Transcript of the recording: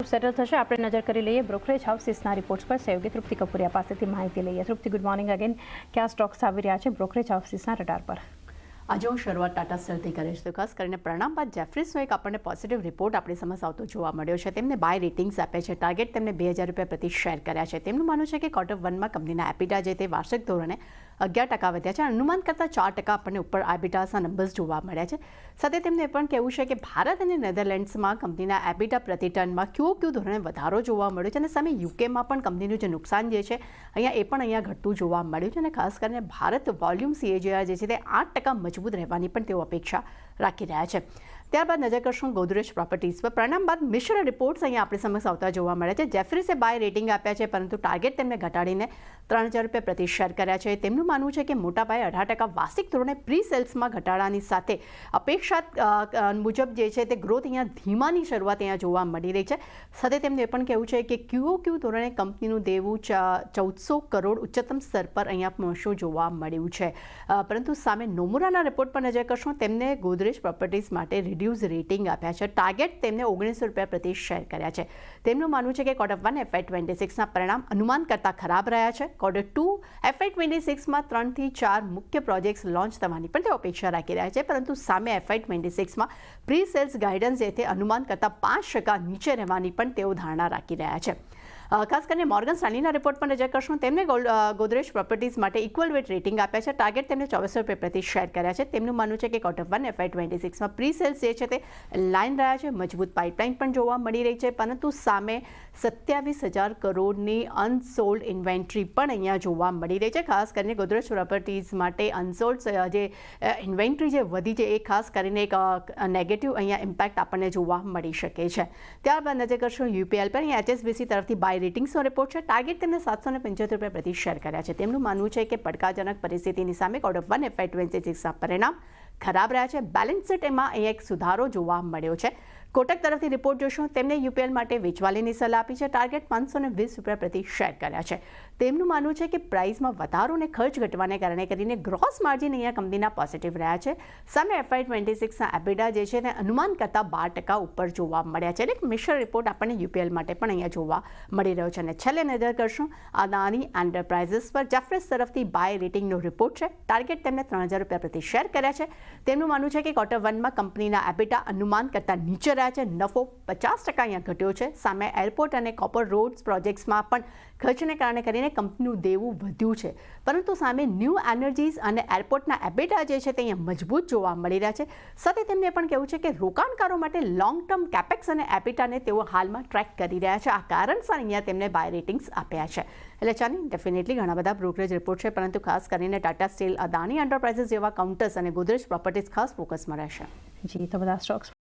Settle થશે. આપણે નજર કરી લઈએ બ્રોકરેજ હાઉસીસના રિપોર્ટ્સ પર. સહયોગી તૃપ્તિ કપૂરિયા પાસેથી માહિતી લઈએ. તૃપ્તિ, ગુડ મોર્નિંગ અગેન. કયા સ્ટોક્સ આવી રહ્યા છે બ્રોકરેજ હાઉસીસના રડાર પર? આજે હું શરૂઆત ટાટા સ્ટીલથી કરીશ. તો ખાસ કરીને પ્રણામ બાદ જેફરીસનો એક આપણને પોઝિટિવ રિપોર્ટ આપણી સમક્ષ આવતો જોવા મળ્યો છે. તેમને બાય રેટિંગ્સ આપ્યા છે. ટાર્ગેટ તેમને ₹2,000 પ્રતિ શેર કર્યા છે. તેમનું માનવું છે કે Q1માં કંપનીના એબિટા જે તે વાર્ષિક ધોરણે 11% વધ્યા છે. અનુમાન કરતાં 4% આપણને ઉપર એબિટાસના નંબર્સ જોવા મળ્યા છે. સાથે તેમને એ પણ કહેવું છે કે ભારત અને નેધરલેન્ડ્સમાં કંપનીના એબિટા પ્રતિ ટનમાં QOQ ધોરણે વધારો જોવા મળ્યો છે અને સામે યુકેમાં પણ કંપનીનું જે નુકસાન જે છે અહીંયા ઘટતું જોવા મળ્યું છે. અને ખાસ કરીને ભારત વોલ્યુમ CAGR જે છે તે 8% મજબૂત રહેવાની પણ તેઓ અપેક્ષા રાખી રહ્યા છે. ત્યારબાદ નજર કરશું ગોદરેજ પ્રોપર્ટીઝ પર. પરિણામ બાદ મિશ્ર રિપોર્ટ્સ અહીંયા આપણી સમક્ષ આવતા જોવા મળે છે. જેફરીસે બાય રેટિંગ આપ્યા છે, પરંતુ ટાર્ગેટ તેમને ઘટાડીને ₹3,000 પ્રતિ શેર કર્યા છે. તેમનું માનવું છે કે મોટા પાયે 18% વાર્ષિક ધોરણે પ્રી સેલ્સમાં ઘટાડાની સાથે અપેક્ષા મુજબ જે છે તે ગ્રોથ અહીંયા ધીમાની શરૂઆત અહીંયા જોવા મળી રહી છે. સાથે તેમને એ પણ કહેવું છે કે QOQ ધોરણે કંપનીનું દેવું 1,400 કરોડ ઉચ્ચતમ સ્તર પર અહીંયા પહોંચવું જોવા મળ્યું છે. પરંતુ સામે નોમુરાના રિપોર્ટ પર નજર કરશું. તેમને ગોદરેજ પ્રોપર્ટીઝ માટે રિડ્યુસ રેટિંગ આપ્યા છે. ટાર્ગેટ તેમને ₹1,900 પ્રતિ શેર કર્યા છે. તેમનું માનવું છે કે Q1 FY26ના પરિણામ અનુમાન કરતાં ખરાબ રહ્યા છે. Q2 FY26માં 3 થી 4 મુખ્ય પ્રોજેક્ટ્સ લોન્ચ થવાની પણ તેઓ અપેક્ષા રાખી રહ્યા છે. પરંતુ સામે FY26માં પ્રી સેલ્સ ગાઈડન્સ જે તે અનુમાન કરતાં 5% નીચે રહેવાની પણ તેઓ ધારણા રાખી રહ્યા છે. ખાસ કરીને મોર્ગન સ્ટેનલીના રિપોર્ટ પર નજર કરશું. તેમને ગોદરેજ પ્રોપર્ટીઝ માટે ઇક્વલ વેટ રેટિંગ આપ્યા છે. ટાર્ગેટ તેમને ₹2,400 પ્રતિ શેર કર્યા છે. તેમનું માનવું છે કે Q1 FY26માં પ્રી સેલ્સ જે છે તે લાઇન રહ્યા છે. મજબૂત પાઇપલાઇન પણ જોવા મળી રહી છે. પરંતુ સામે 27,000 કરોડની અનસોલ્ડ ઇન્વેન્ટરી પણ અહીંયા જોવા મળી રહી છે. ખાસ કરીને ગોદરેજ પ્રોપર્ટીઝ માટે અનસોલ્ડ જે ઇન્વેન્ટરી જે વધી છે એ ખાસ કરીને એક નેગેટિવ અહીંયા ઇમ્પેક્ટ આપણને જોવા મળી શકે છે. ત્યારબાદ નજર કરશું UPL પર. અહીંયા HSBC તરફથી બાય રેટિંગ્સનો રિપોર્ટ છે. ટાર્ગેટ તેમને ₹775 પ્રતિ શેર કર્યા છે. તેમનું માનવું છે કે પડકારજનક પરિસ્થિતિની સામે Q1 FY26ના પરિણામ ખરાબ રહ્યા છે. બેલેન્સ શીટ એમાં અહીંયા એક સુધારો જોવા મળ્યો છે. કોટક તરફથી રિપોર્ટ જોશું. તેમને UPL માટે વેચવાલીની સલાહ આપી છે. ટાર્ગેટ ₹520 પ્રતિ શેર કર્યા છે. તેમનું માનવું છે કે પ્રાઇસમાં વધારો અને ખર્ચ ઘટવાને કારણે કરીને ગ્રોસ માર્જિન અહીંયા કંપનીના પોઝિટિવ રહ્યા છે. સામે FY26ના એબિટા જે છે તે અનુમાન કરતાં 12% ઉપર જોવા મળ્યા છે. એટલે મિશ્ર રિપોર્ટ આપણને UPL માટે પણ અહીંયા જોવા મળી રહ્યો છે. અને છેલ્લે નજર કરશું અદાની એન્ટરપ્રાઇઝિસ પર. જેફરીસ તરફથી બાય રેટિંગનો રિપોર્ટ છે. ટાર્ગેટ તેમને ₹3,000 પ્રતિ શેર કર્યા છે. તેમનું માનવું છે કે Q1માં કંપનીના એબિટા અનુમાન કરતાં નીચે રહ્યા છે. નફો 50% અહીંયા ઘટ્યો છે. સામે એરપોર્ટ અને કોપર રોડ્સ પ્રોજેક્ટ્સમાં પણ ખર્ચને કારણે કરીને કંપનીનું દેવું વધ્યું છે. પરંતુ સામે ન્યૂ એનર્જીસ અને એરપોર્ટના એબિટા જે છે તે અહીંયા મજબૂત જોવા મળી રહ્યા છે. સાથે તેમને પણ કહેવું છે કે રોકાણકારો માટે લોંગ ટર્મ કેપેક્સ અને એબિટાને તેઓ હાલમાં ટ્રેક કરી રહ્યા છે. આ કારણસર અહીંયા તેમને બાય રેટિંગ્સ આપ્યા છે. એટલે ચાની ડેફિનેટલી ઘણા બધા બ્રોકરેજ રિપોર્ટ છે, પરંતુ ખાસ કરીને ટાટા સ્ટીલ, અદાની એન્ટરપ્રાઇઝિસ જેવા કાઉન્ટર્સ અને ગોદરેજ પ્રોપર્ટીઝ ખાસ ફોકસમાં રહેશે. જી, તો બધા સ્ટોક્સ